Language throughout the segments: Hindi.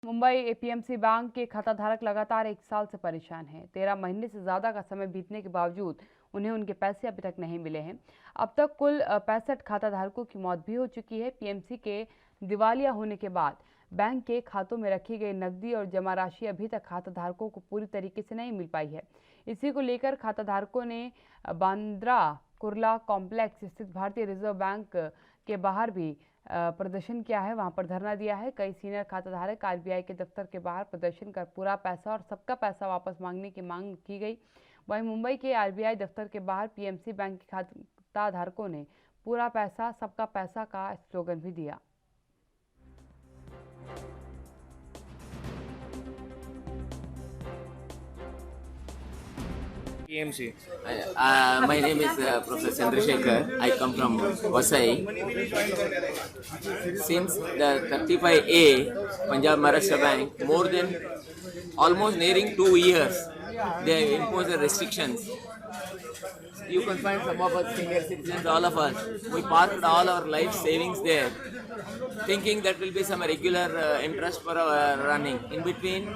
मुंबई एपीएमसी बैंक के खाताधारक लगातार 1 साल से परेशान हैं। 13 महीने से ज्यादा का समय बीतने के बावजूद उन्हें उनके पैसे अभी तक नहीं मिले हैं। अब तक कुल 65 खाताधारकों की मौत भी हो चुकी है। पीएमसी के दिवालिया होने के बाद बैंक के खातों में रखी गई नकदी और जमा राशि अभी तक खाताधारकों को पूरी तरीके से नहीं मिल पाई है। इसी को लेकर खाताधारकों ने बांद्रा कुर्ला कॉम्प्लेक्स स्थित भारतीय रिजर्व बैंक के बाहर भी प्रदर्शन किया है, वहां पर धरना दिया है। कई सीनियर खाताधारक आरबीआई के दफ्तर के बाहर प्रदर्शन कर पूरा पैसा और सबका पैसा वापस मांगने की मांग की गई। वहीं मुंबई के आरबीआई दफ्तर के बाहर पीएमसी बैंक के खाताधारकों ने पूरा पैसा सबका पैसा का स्लोगन भी दिया। PMC. My name is Professor Chandrasekhar. I come from Vasai. Since the 35A Punjab Maharashtra Bank, more than almost nearing 2 years, they have imposed the restrictions. You can find some of us senior citizens, all of us, we parked all our life savings there, thinking that will be some regular interest for our running. In between,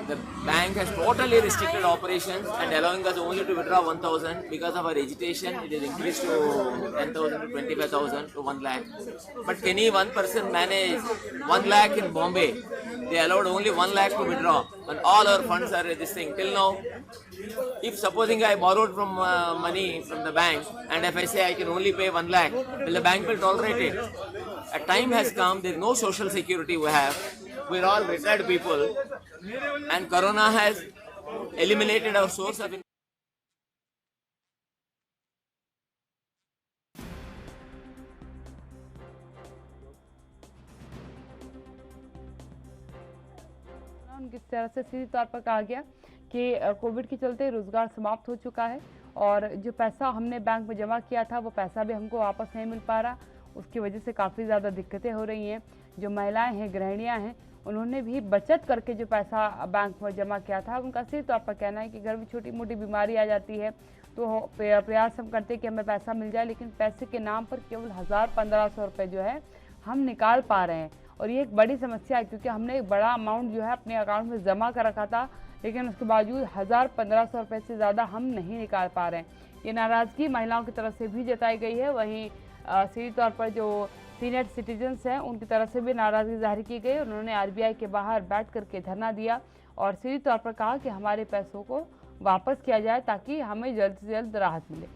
the bank has totally restricted operations and allowing us only to withdraw 1,000. Because of our agitation, it is increased to 10,000 to 25,000 to 1 lakh. But can one person manage 1 lakh in Bombay? They allowed only 1 lakh to withdraw, and all our funds are this thing. Till now, if supposing I borrowed from money from the bank, and if I say I can only pay 1 lakh, will the bank will tolerate it? A time has come, there is no social security we have. We're all retired people, and Corona has eliminated our source of income. उनकी तरह से सीधी तौर पर कहा गया कि कोविड के चलते रोजगार समाप्त हो चुका है और जो पैसा हमने बैंक में जमा किया था वो पैसा भी हमको वापस नहीं मिल पा रहा। उसकी वजह से काफ़ी ज़्यादा दिक्कतें हो रही हैं। जो महिलाएं हैं, गृहिणियां हैं, उन्होंने भी बचत करके जो पैसा बैंक में जमा किया था, उनका सीधे तौर पर कहना है कि घर में छोटी मोटी बीमारी आ जाती है तो प्रयास हम करते हैं कि हमें पैसा मिल जाए, लेकिन पैसे के नाम पर केवल 1,000-1,500 रुपये जो है हम निकाल पा रहे हैं। और ये एक बड़ी समस्या है क्योंकि हमने एक बड़ा अमाउंट जो है अपने अकाउंट में जमा कर रखा था, लेकिन उसके बावजूद 1,000-1,500 रुपये से ज़्यादा हम नहीं निकाल पा रहे हैं। ये नाराज़गी महिलाओं की तरफ से भी जताई गई है। वहीं सीधी तौर पर जो सीनियर सिटीजन्स हैं उनकी तरफ से भी नाराज़गी जाहिर की गई। उन्होंने आरबीआई के बाहर बैठ करके धरना दिया और सीधी तौर पर कहा कि हमारे पैसों को वापस किया जाए ताकि हमें जल्द से जल्द राहत मिले।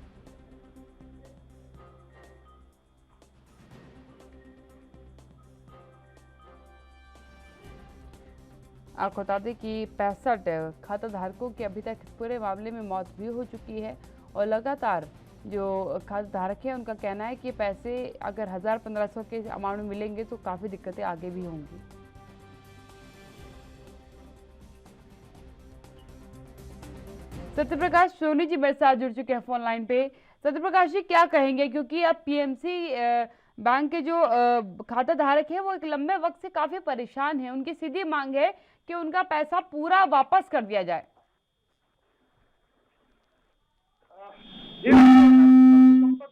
आपको बता दें कि 65 खाताधारकों की अभी तक इस पूरे मामले में मौत भी हो चुकी है और लगातार जो खाताधारक हैं उनका कहना है कि पैसे अगर 1,000-1,500 के अमाउंट में मिलेंगे तो काफ़ी दिक्कतें आगे भी होंगी। सत्यप्रकाश सोनी जी मेरे साथ जुड़ चुके हैं फोन लाइन पे। सत्यप्रकाश जी, क्या कहेंगे, क्योंकि अब पीएमसी बैंक के जो खाताधारक हैं वो एक लंबे वक्त से काफी परेशान हैं। उनकी सीधी मांग है कि उनका पैसा पूरा वापस कर दिया जाए।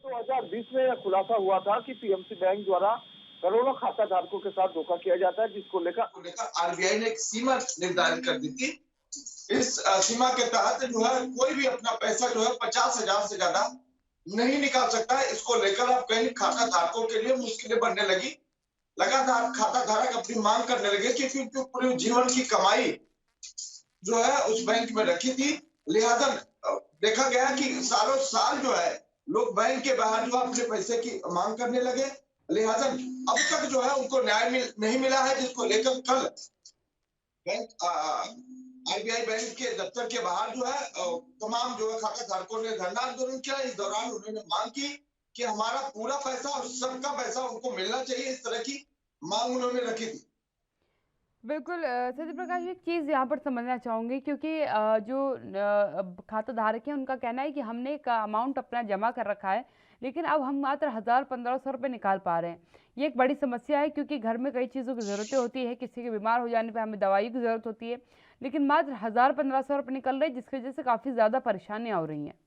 2020 में यह खुलासा हुआ था कि पीएमसी बैंक द्वारा करोड़ों खाता धारकों के साथ धोखा किया जाता है, जिसको लेकर आरबीआई ने एक सीमा निर्धारित कर दी थी। इस सीमा के तहत जो है कोई भी अपना पैसा जो है 50,000 से ज्यादा नहीं निकाल सकता है। इसको लेकर अब कई खाता धारकों के लिए मुश्किलें बढ़ने लगी। लगातार खाता धारक अपनी मांग करने लगे कि पूरे जीवन की कमाई जो है उस बैंक में रखी थी। लिहाजा देखा गया कि सालों साल जो है लोग बैंक के बाहर जो अपने पैसे की मांग करने लगे। लिहाजा अब तक जो है उनको न्याय नहीं मिला है, जिसको लेकर कल बैंक आरबीआई बैंक के दफ्तर के बाहर जो है तमाम जो है खाता धारकों ने धरना आंदोलन किया। इस दौरान उन्होंने मांग की कि हमारा पूरा पैसा और सबका पैसा उनको मिलना चाहिए। इस तरह की मांग उन्होंने रखी थी। बिल्कुल सत्यप्रकाश, एक चीज़ यहाँ पर समझना चाहूँगी क्योंकि जो खाताधारक हैं उनका कहना है कि हमने एक अमाउंट अपना जमा कर रखा है, लेकिन अब हम मात्र 1,000-1,500 रुपये निकाल पा रहे हैं। ये एक बड़ी समस्या है क्योंकि घर में कई चीज़ों की ज़रूरतें होती है। किसी के बीमार हो जाने पर हमें दवाई की ज़रूरत होती है, लेकिन मात्र 1,000-1,500 रुपये निकल रहे हैं, जिसकी वजह से काफ़ी ज़्यादा परेशानियाँ हो रही हैं।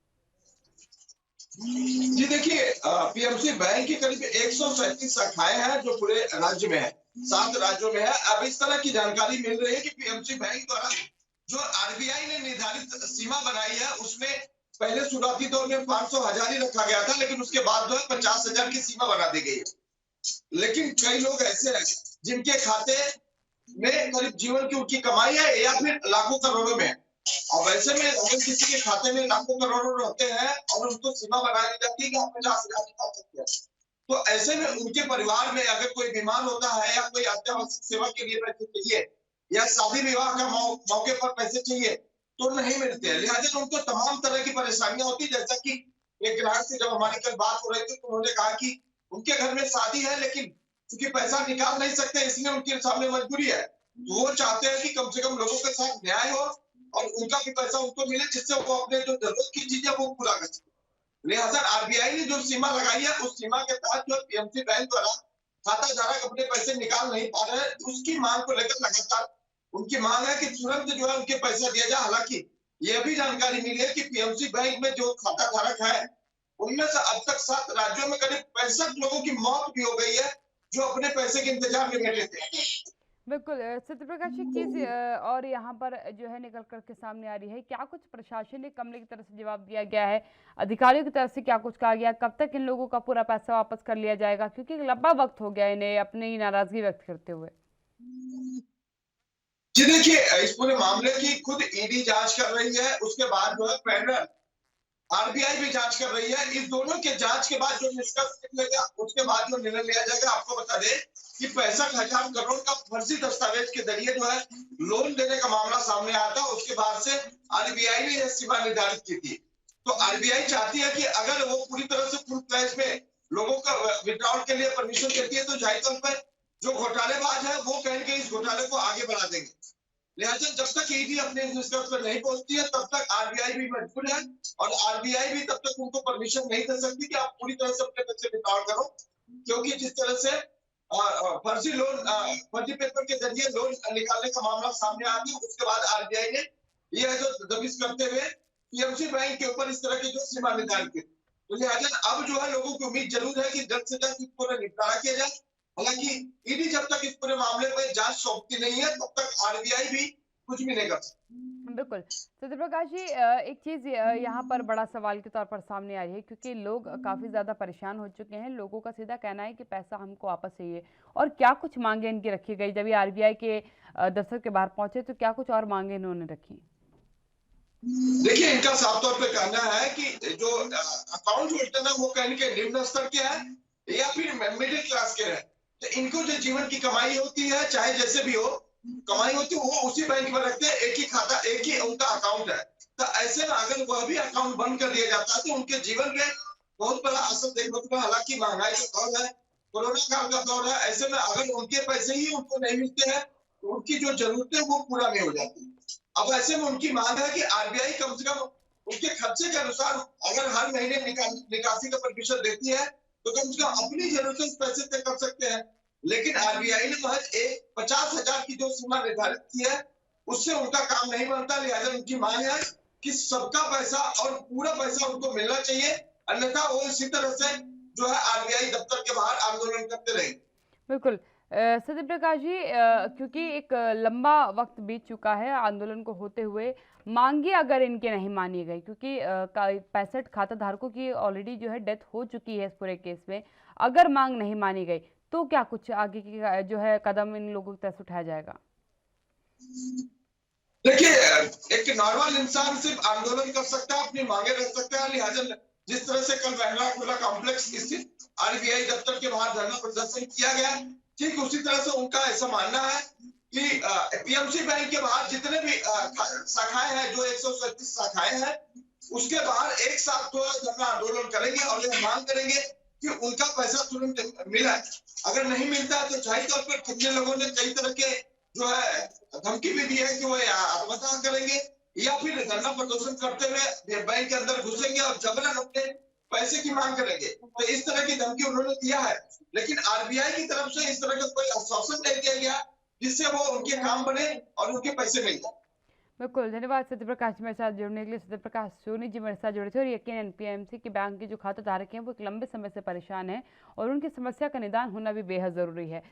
जी देखिए, पीएमसी बैंक की करीब 137 शाखाएं हैं जो पूरे राज्य में है। 7 राज्यों में है। अब इस तरह की जानकारी मिल रही है कि पीएमसी बैंक द्वारा जो आरबीआई ने निर्धारित सीमा बनाई है उसमें पहले शुरुआती दौर में 500,000 ही रखा गया था, लेकिन उसके बाद जो है 50,000 की सीमा बना दी गई है। लेकिन कई लोग ऐसे हैं जिनके खाते में करीब जीवन की उनकी कमाई है या फिर लाखों करोड़ों में है। और वैसे में अगर किसी के खाते में लाखों करोड़ों रहते हैं और उनको सीमा बना दी जाती है कि आप 50,000 निकाल सकते हैं, तो ऐसे में उनके परिवार में अगर कोई बीमार होता है या कोई अत्यावश्यक सेवा के लिए पैसे चाहिए या शादी विवाह का मौके पर पैसे चाहिए तो नहीं मिलते हैं। लिहाजा उनको तमाम तरह की परेशानियां होती, जैसा कि एक ग्राहक से जब हमारी कल बात हो रही थी तो उन्होंने कहा कि उनके घर में शादी है लेकिन क्योंकि पैसा निकाल नहीं सकते इसलिए उनके सामने मजबूरी है। तो वो चाहते हैं कि कम से कम लोगों के साथ न्याय हो और उनका भी पैसा उनको मिले जिससे वो अपने जो जरूरत की चीजें वो पूरा कर सके। लिहाजा आरबीआई ने जो सीमा लगाई है उस सीमा के तहत जो पीएमसी बैंक द्वारा खाता धारक अपने पैसे निकाल नहीं पा रहे हैं, उसकी मांग को लेकर लगातार उनकी मांग है कि तुरंत जो है उनके पैसा दिया जाए। हालांकि ये भी जानकारी मिली है कि पीएमसी बैंक में जो खाता धारक है उनमें से अब तक 7 राज्यों में करीब 65 लोगों की मौत भी हो गई है जो अपने पैसे के इंतजार में बैठे थे। बिल्कुल सत्यप्रकाश, एक चीज़ और यहाँ पर जो है निकल कर के सामने आ रही है, क्या कुछ प्रशासनिक अमले की तरफ से जवाब दिया गया है, अधिकारियों की तरफ से क्या कुछ कहा गया, कब तक इन लोगों का पूरा पैसा वापस कर लिया जाएगा, क्योंकि एक लंबा वक्त हो गया इन्हें अपनी नाराजगी व्यक्त करते हुए। जी देखिए, इस पूरे मामले की खुद ईडी जांच कर रही है, उसके बाद जो है फेडरल आरबीआई भी जांच कर रही है। इस दोनों के जांच के बाद जो निष्कर्ष निकलेगा उसके बाद जो निर्णय लिया जाएगा। आपको बता दें कि 65,000 करोड़ का फर्जी दस्तावेज के जरिए जो है लोन देने का मामला सामने आया था। उसके बाद से आरबीआई ने यह सीमा निर्धारित की थी। तो आरबीआई चाहती है कि अगर वो पूरी तरह से फुल फ्लैश में लोगों का विड्रॉल के लिए परमिशन देती है तो जाहिर तौर पर जो घोटालेबाज है वो कहेंगे इस घोटाले को आगे बढ़ा देंगे। लिहाजा जब तक ईडी अपने निष्कर्ष पर नहीं पहुंचती है तब तक आरबीआई भी मजबूर है और आरबीआई भी तब तक उनको परमिशन नहीं दे सकती कि आप पूरी तरह से अपने पैसे विड्रॉल करो, क्योंकि जिस तरह से फर्जी लोन फर्जी पेपर के जरिए लोन निकालने का मामला सामने आ गया उसके बाद आरबीआई ने यह जो दबिश करते हुए पीएमसी बैंक के ऊपर इस तरह की जो सीमा निर्धारित की। तो लिहाजा अब जो है लोगों की उम्मीद जरूर है कि जल्द से जल्द इसको निपटारा किया जाए। हालांकि ईडी जब तक इस पूरे मामले पर जांच सौंपती नहीं है तब तक आरबीआई भी कुछ भी नहीं कर सकती। बिल्कुल सत्यप्रकाश जी, एक चीज़ यहाँ पर बड़ा सवाल के तौर पर सामने आ रही है, क्योंकि लोग काफ़ी ज़्यादा परेशान हो चुके हैं। लोगों का सीधा कहना है कि पैसा हमको वापस चाहिए, और क्या कुछ मांगे इनकी रखी गई। जब ये आरबीआई के दफ्तर के बाहर पहुंचे तो क्या कुछ और मांगे इन्होंने रखी? देखिए, इनका साफ तौर पे कहना है कि जो अकाउंट होल्डर है वो कहीं के निम्न स्तर के हैं या फिर मिडिल क्लास के हैं। तो इनको जो जीवन की कमाई होती है चाहे जैसे भी हो कमाई होती है वो उसी बैंक में रखते हैं। एक ही खाता एक ही उनका अकाउंट है। तो ऐसे में अगर वह भी अकाउंट बंद कर दिया जाता है तो उनके जीवन में बहुत बड़ा असर देखने को। हालांकि महंगाई का दौर है, कोरोना काल का दौर है, ऐसे में अगर उनके पैसे ही उनको नहीं मिलते हैं तो उनकी जो जरूरतें वो पूरा नहीं हो जाती। अब ऐसे में उनकी मांग है कि आरबीआई कम से कम उनके खर्चे के अनुसार अगर हर महीने निकासी का परमिशन देती है तो कम से कम अपनी जरूरतें उस पैसे तय कर सकते हैं। लेकिन आरबीआई ने महज 50,000 की जो सीमा निर्धारित की है उससे उनका काम नहीं बनता। लिहाजा उनकी मांग है कि सबका पैसा और पूरा पैसा उनको मिलना चाहिए, अन्यथा वो इसी तरह से जो है आरबीआई दफ्तर के बाहर आंदोलन करते रहेंगे। बिल्कुल सत्यप्रकाश जी, क्योंकि एक लंबा वक्त बीत चुका है आंदोलन को होते हुए, मांगे अगर इनके नहीं मानी गई, क्योंकि 65 खाता धारकों की ऑलरेडी जो है डेथ हो चुकी है इस पूरे केस में, अगर मांग नहीं मानी गई तो क्या कुछ आगे की जो है कदम इन लोगों की तरफ से उठाया जाएगा? देखिए, एक नॉर्मल इंसान सिर्फ आंदोलन कर सकता है, अपनी मांगे रख सकता है। लिहाजा जिस तरह से कल बहला खुला कॉम्प्लेक्स स्थित आरबीआई दफ्तर के बाहर धरना प्रदर्शन किया गया, ठीक उसी तरह से उनका ऐसा मानना है कि पीएमसी बैंक के बाहर जितने भी शाखाएं हैं, जो 137 शाखाएं हैं, उसके बाहर एक साथ धरना आंदोलन करेंगे और यह मांग करेंगे कि उनका पैसा तुरंत मिला। अगर नहीं मिलता है तो जाहिर तौर पर कितने लोगों ने कई तरह के जो है धमकी भी दी है कि वो आत्महत्या करेंगे या फिर धरना प्रदर्शन करते हुए बैंक के अंदर घुसेंगे और जबरन अपने पैसे की मांग करेंगे। तो इस तरह की धमकी उन्होंने दिया है, लेकिन आरबीआई की तरफ से इस तरह का कोई आश्वासन नहीं दिया गया जिससे वो उनके काम बने और उनके पैसे मिल जाए। बिल्कुल, धन्यवाद सत्यप्रकाश मेरे साथ जुड़ने के लिए। सत्यप्रकाश सोनी जी मेरे साथ जुड़े थे, और यकीनन पीएमसी के बैंक के जो खाता धारक हैं वो एक लंबे समय से परेशान हैं और उनकी समस्या का निदान होना भी बेहद ज़रूरी है।